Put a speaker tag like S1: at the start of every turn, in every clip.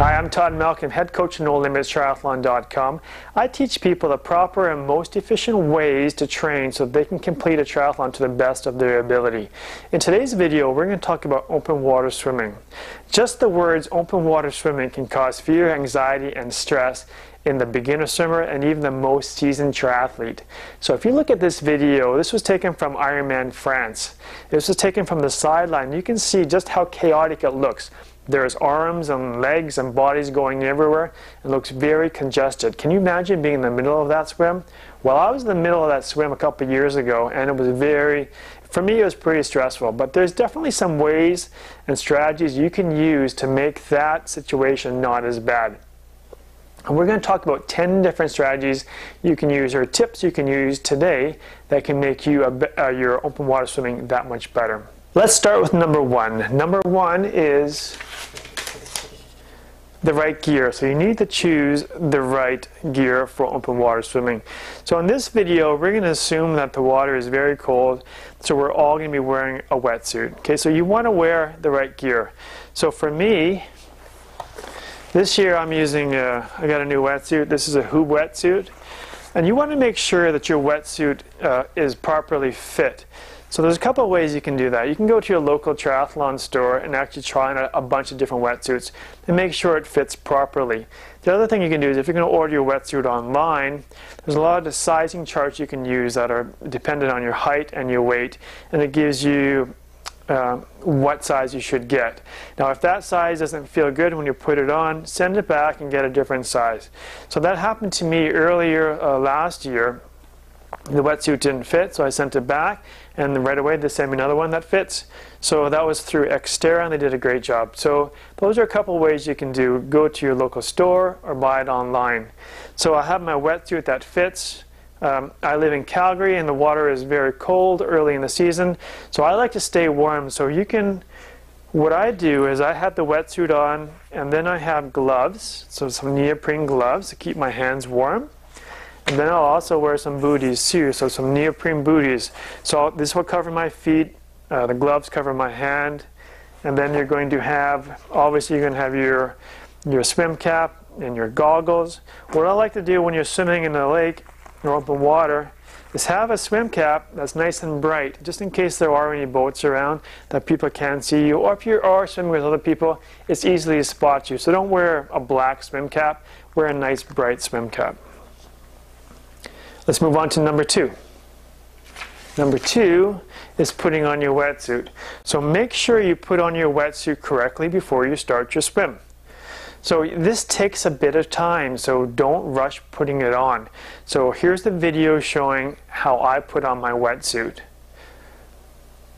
S1: Hi, I'm Todd Malcolm, head coach at NoLimitsTriathlon.com. I teach people the proper and most efficient ways to train so they can complete a triathlon to the best of their ability. In today's video, we're going to talk about open water swimming. Just the words open water swimming can cause fear, anxiety, and stress in the beginner swimmer and even the most seasoned triathlete. So if you look at this video, this was taken from Ironman France. This was taken from the sideline. You can see just how chaotic it looks. There's arms and legs and bodies going everywhere. It looks very congested. Can you imagine being in the middle of that swim? Well, I was in the middle of that swim a couple of years ago, and it was for me it was pretty stressful. But there's definitely some ways and strategies you can use to make that situation not as bad. And we're going to talk about 10 different strategies you can use, or tips you can use today that can make you your open water swimming that much better. Let's start with number one. Number one is the right gear. So you need to choose the right gear for open water swimming. So in this video, we're going to assume that the water is very cold, so we're all going to be wearing a wetsuit. Okay, so you want to wear the right gear. So for me, this year I'm using, I got a new wetsuit. This is a Hoob wetsuit. And you want to make sure that your wetsuit is properly fit. So there's a couple of ways you can do that. You can go to your local triathlon store and actually try on a bunch of different wetsuits and make sure it fits properly. The other thing you can do is if you're going to order your wetsuit online, there's a lot of the sizing charts you can use that are dependent on your height and your weight, and it gives you what size you should get. Now if that size doesn't feel good when you put it on, send it back and get a different size. So that happened to me earlier last year. The wetsuit didn't fit, so I sent it back, and right away they sent me another one that fits. So that was through Xterra, and they did a great job. So those are a couple ways you can do. Go to your local store or buy it online. So I have my wetsuit that fits. I live in Calgary, and the water is very cold early in the season, so I like to stay warm. So you can, what I do is I have the wetsuit on, and then I have gloves, so some neoprene gloves to keep my hands warm. And then I'll also wear some booties too, so some neoprene booties. So this will cover my feet, the gloves cover my hand, and then you're going to have, obviously you're going to have your swim cap and your goggles. What I like to do when you're swimming in the lake or open water is have a swim cap that's nice and bright, just in case there are any boats around that people can't see you, or if you are swimming with other people, it's easy to spot you. So don't wear a black swim cap, wear a nice bright swim cap. Let's move on to number two. Number two is putting on your wetsuit. So make sure you put on your wetsuit correctly before you start your swim. So this takes a bit of time, so don't rush putting it on. So here's the video showing how I put on my wetsuit.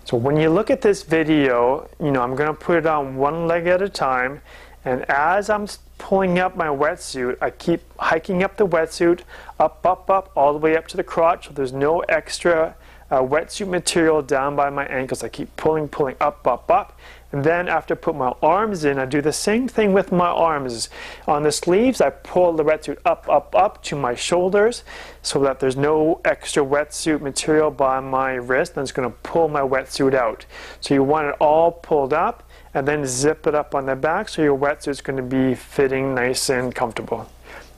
S1: So when you look at this video, I'm going to put it on one leg at a time, and as I'm pulling up my wetsuit, I keep hiking up the wetsuit, up, all the way up to the crotch, so there's no extra wetsuit material down by my ankles. I keep pulling, up. And then after I put my arms in, I do the same thing with my arms. On the sleeves, I pull the wetsuit up to my shoulders so that there's no extra wetsuit material by my wrist, and it's going to pull my wetsuit out. So you want it all pulled up, and then zip it up on the back so your wetsuit's going to be fitting nice and comfortable.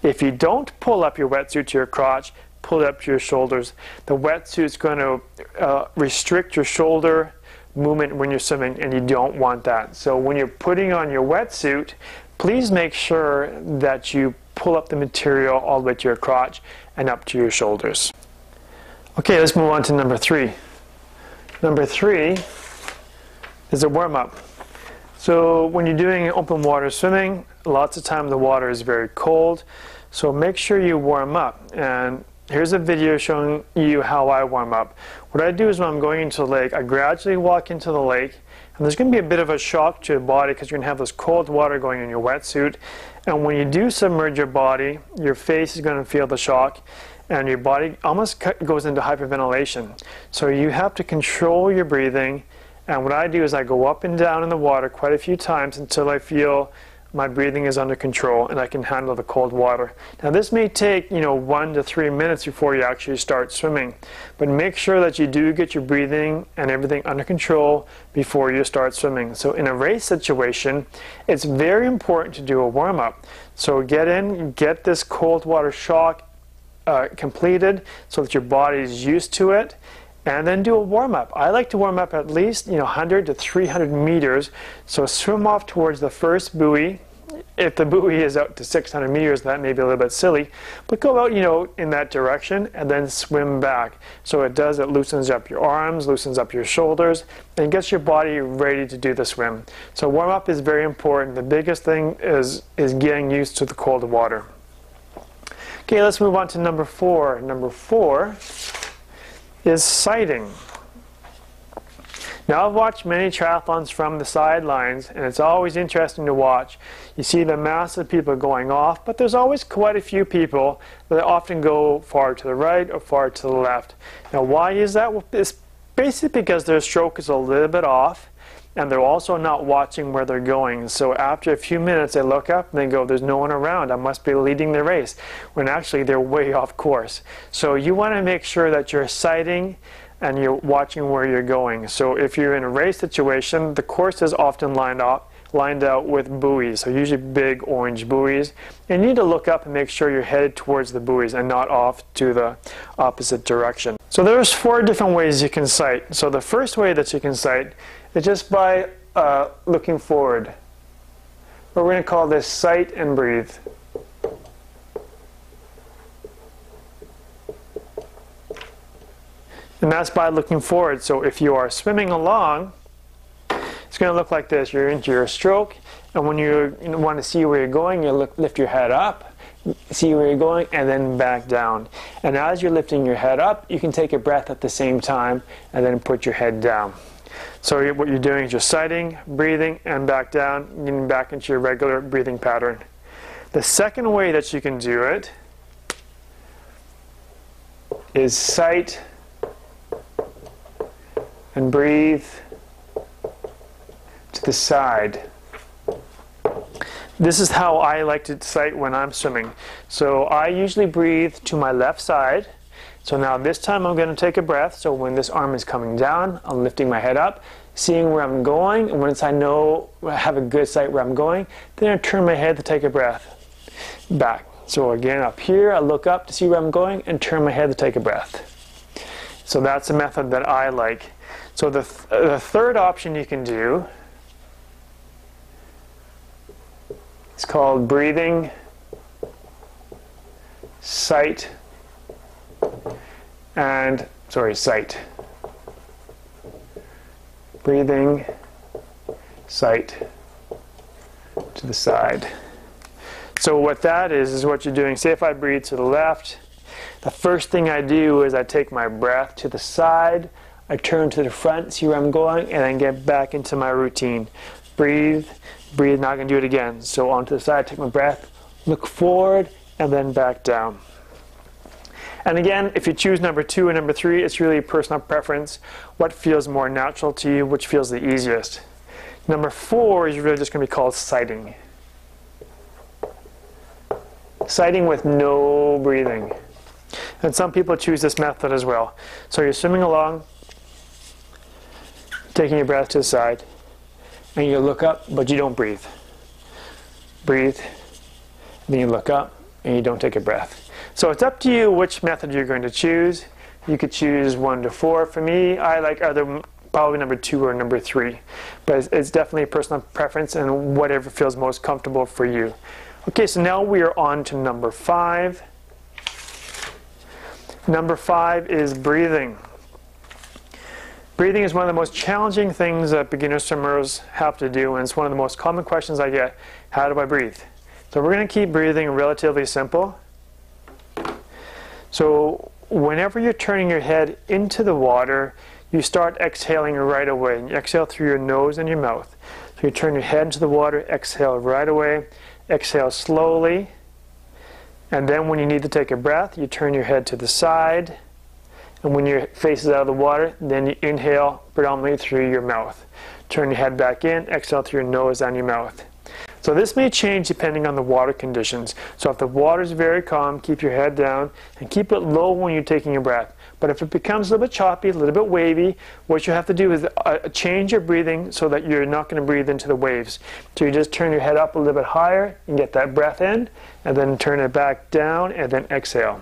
S1: If you don't pull up your wetsuit to your crotch, pull it up to your shoulders, the wetsuit's going to restrict your shoulder movement when you're swimming, and you don't want that. So when you're putting on your wetsuit, please make sure that you pull up the material all the way to your crotch and up to your shoulders. Okay, let's move on to number three. Number three is a warm-up. So when you're doing open water swimming, lots of times the water is very cold, so make sure you warm up. And here's a video showing you how I warm up. What I do is when I'm going into the lake, I gradually walk into the lake, and there's going to be a bit of a shock to your body because you're going to have this cold water going in your wetsuit. And when you do submerge your body, your face is going to feel the shock, and your body almost goes into hyperventilation. So you have to control your breathing. And what I do is I go up and down in the water quite a few times until I feel my breathing is under control and I can handle the cold water. Now this may take 1 to 3 minutes before you actually start swimming, but make sure that you do get your breathing and everything under control before you start swimming. So in a race situation, it's very important to do a warm-up. So get in, get this cold water shock completed so that your body is used to it, and then do a warm-up. I like to warm up at least 100 to 300 meters. So swim off towards the first buoy. If the buoy is out to 600 meters, that may be a little bit silly, but go out in that direction and then swim back. So it loosens up your arms, loosens up your shoulders, and gets your body ready to do the swim. So warm-up is very important. The biggest thing is getting used to the cold water. Okay, let's move on to number 4. Number 4 is sighting. Now I've watched many triathlons from the sidelines, and it's always interesting to watch. You see the mass of people going off, but there's always quite a few people that often go far to the right or far to the left. Now why is that? Well, it's basically because their stroke is a little bit off, and they're also not watching where they're going. So after a few minutes they look up and they go, there's no one around, I must be leading the race, when actually they're way off course. So you want to make sure that you're sighting and you're watching where you're going. So if you're in a race situation, the course is often lined out with buoys, so usually big orange buoys. And you need to look up and make sure you're headed towards the buoys and not off to the opposite direction. So there's 4 different ways you can sight. So the first way that you can sight is just by looking forward. We're going to call this sight and breathe. And that's by looking forward. So if you are swimming along, it's going to look like this. You're into your stroke, and when you want to see where you're going, you lift your head up, see where you're going, and then back down. And as you're lifting your head up, you can take a breath at the same time and then put your head down. So what you're doing is you're sighting, breathing, and back down, getting back into your regular breathing pattern. The second way that you can do it is sight and breathe to the side. This is how I like to sight when I'm swimming. So I usually breathe to my left side. So now this time I'm going to take a breath. So when this arm is coming down, I'm lifting my head up, seeing where I'm going. And once I have a good sight where I'm going, then I turn my head to take a breath back. So again, up here, I look up to see where I'm going and turn my head to take a breath. So that's a method that I like. So the third option you can do is called breathing, sight, sight. Breathing, sight to the side. So what that is what you're doing. Say if I breathe to the left, the first thing I do is I take my breath to the side, I turn to the front, see where I'm going, and then get back into my routine. Breathe, breathe, now I can do it again. So onto the side, take my breath, look forward, and then back down. And again, if you choose number 2 and number 3, it's really personal preference. What feels more natural to you, which feels the easiest. Number 4 is really just going to be called sighting. Sighting with no breathing. And some people choose this method as well. So you're swimming along, taking your breath to the side, and you look up, but you don't breathe. Breathe, then you look up, and you don't take a breath. So it's up to you which method you're going to choose. You could choose 1 to 4. For me, I like either probably number 2 or number 3. But it's definitely a personal preference and whatever feels most comfortable for you. Okay, so now we are on to number 5. Number 5 is breathing. Breathing is one of the most challenging things that beginner swimmers have to do, and it's one of the most common questions I get. How do I breathe? So we're going to keep breathing relatively simple. So whenever you're turning your head into the water, you start exhaling right away. And you exhale through your nose and your mouth. So you turn your head into the water, exhale right away, exhale slowly. And then when you need to take a breath, you turn your head to the side. And when your face is out of the water, then you inhale predominantly through your mouth. Turn your head back in, exhale through your nose and your mouth. So this may change depending on the water conditions. So if the water is very calm, keep your head down and keep it low when you're taking your breath. But if it becomes a little bit choppy, a little bit wavy, what you have to do is change your breathing so that you're not going to breathe into the waves. So you just turn your head up a little bit higher and get that breath in, and then turn it back down and then exhale.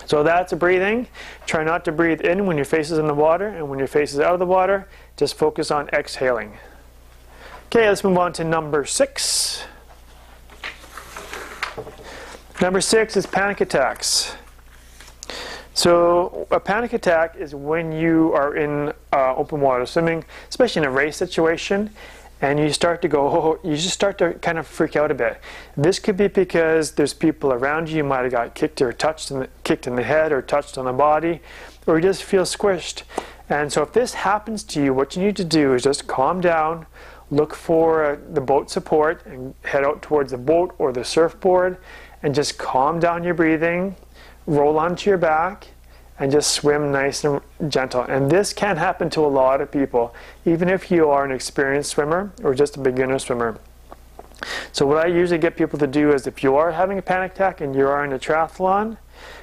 S1: So that's breathing. Try not to breathe in when your face is in the water, and when your face is out of the water, just focus on exhaling. Okay, let's move on to number 6. Number 6 is panic attacks. So a panic attack is when you are in open water swimming, especially in a race situation, and you start to go, you just start to kind of freak out a bit. This could be because there's people around you. You might have got kicked or kicked in the head or touched on the body, or you just feel squished. And so if this happens to you, what you need to do is just calm down, look for the boat support, and head out towards the boat or the surfboard, and just calm down your breathing. Roll onto your back and just swim nice and gentle. And this can happen to a lot of people, even if you are an experienced swimmer or just a beginner swimmer. So what I usually get people to do is, if you are having a panic attack and you are in a triathlon,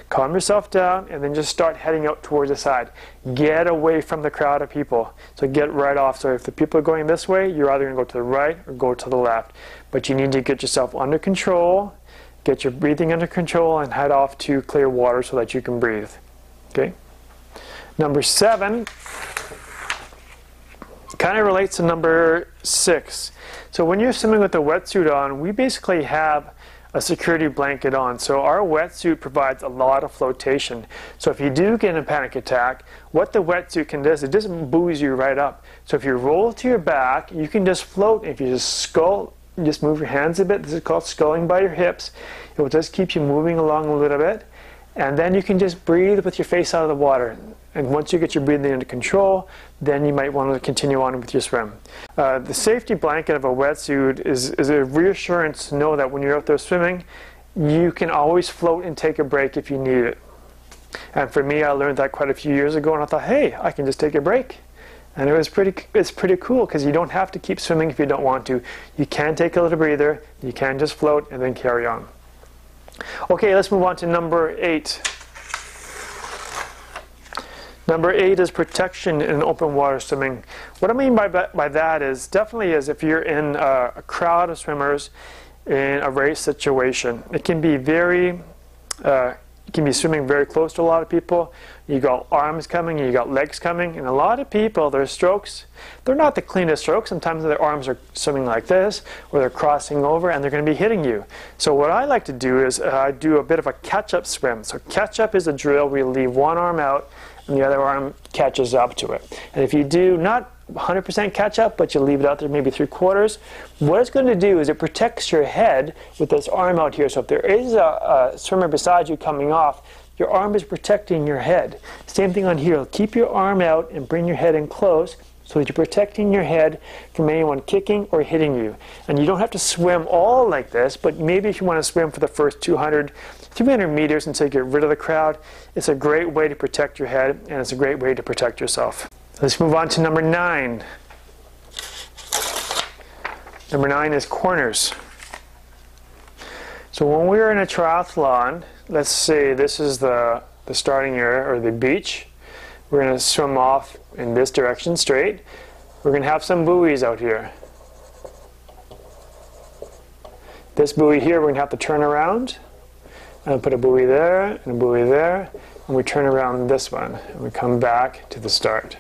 S1: calm yourself down and then just start heading out towards the side. Get away from the crowd of people. So get right off. So if the people are going this way, you're either going to go to the right or go to the left. But you need to get yourself under control, get your breathing under control, and head off to clear water so that you can breathe. Okay. Number 7 kind of relates to number 6. So when you're swimming with a wetsuit on, we basically have a security blanket on. So our wetsuit provides a lot of flotation. So if you do get a panic attack, what the wetsuit can do is it just buoys you right up. So if you roll to your back, you can just float. If you just move your hands a bit. This is called sculling by your hips. It will just keep you moving along a little bit. And then you can just breathe with your face out of the water. And once you get your breathing under control, then you might want to continue on with your swim. The safety blanket of a wetsuit is a reassurance to know that when you're out there swimming, you can always float and take a break if you need it. And for me, I learned that quite a few years ago, and I thought, hey, I can just take a break. And it's pretty cool, because you don't have to keep swimming if you don't want to. You can take a little breather, you can just float and then carry on. Okay, let's move on to number 8. Number 8 is protection in open water swimming. What I mean by that is definitely is if you're in a crowd of swimmers in a race situation. It can be you can be swimming very close to a lot of people. You got arms coming, you got legs coming, and a lot of people, their strokes, they're not the cleanest strokes. Sometimes their arms are swimming like this, or they're crossing over, and they're going to be hitting you. So what I like to do is do a bit of a catch-up swim. So catch-up is a drill where you leave one arm out, and the other arm catches up to it. And if you do not 100% catch up, but you leave it out there maybe 3/4, what it's going to do is it protects your head with this arm out here. So if there is a swimmer beside you coming off, your arm is protecting your head. Same thing on here. Keep your arm out and bring your head in close so that you're protecting your head from anyone kicking or hitting you. And you don't have to swim all like this, but maybe if you want to swim for the first 200, 300 meters until you get rid of the crowd, it's a great way to protect your head, and it's a great way to protect yourself. Let's move on to number 9. Number 9 is corners. So when we're in a triathlon, let's say this is the starting area or the beach. We're going to swim off in this direction straight. We're going to have some buoys out here. This buoy here, we're going to have to turn around and put a buoy there and a buoy there, and we turn around this one and we come back to the start.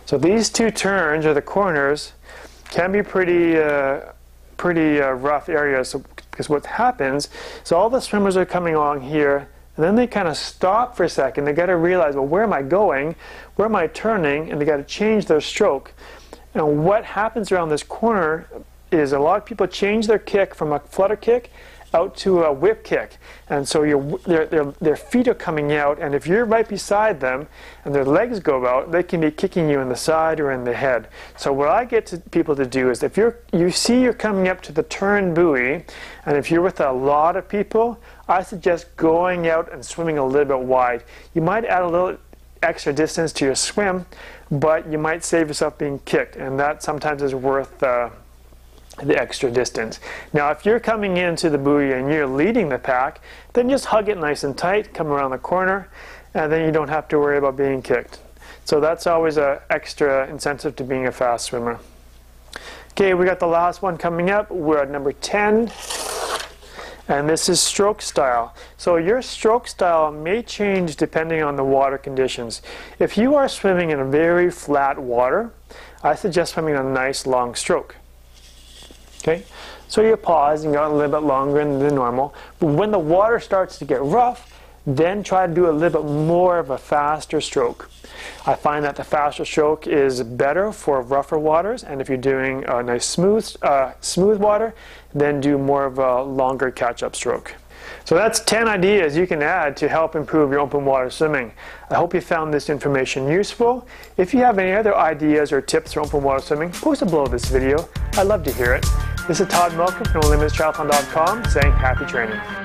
S1: So these two turns, or the corners, can be pretty rough areas. Because what happens is all the swimmers are coming along here, and then they kind of stop for a second. They got to realize, well, where am I going? Where am I turning? And they got to change their stroke. And what happens around this corner is a lot of people change their kick from a flutter kick out to a whip kick, and so their feet are coming out, and if you're right beside them and their legs go out, they can be kicking you in the side or in the head. So what I get people to do is, if you see you're coming up to the turn buoy, and if you're with a lot of people, I suggest going out and swimming a little bit wide. You might add a little extra distance to your swim, but you might save yourself being kicked, and that sometimes is worth the extra distance. Now if you're coming into the buoy and you're leading the pack, then just hug it nice and tight, come around the corner, and then you don't have to worry about being kicked. So that's always an extra incentive to being a fast swimmer. Okay, we got the last one coming up. We're at number 10, and this is stroke style. So your stroke style may change depending on the water conditions. If you are swimming in a very flat water, I suggest swimming a nice long stroke. Okay, so you pause and go a little bit longer than normal. But when the water starts to get rough, then try to do a little bit more of a faster stroke. I find that the faster stroke is better for rougher waters, and if you're doing a nice smooth water, then do more of a longer catch-up stroke. So that's 10 ideas you can add to help improve your open water swimming. I hope you found this information useful. If you have any other ideas or tips for open water swimming, post them below this video. I'd love to hear it. This is Todd Malcolm from NoLimitsTriathlon.com saying happy training.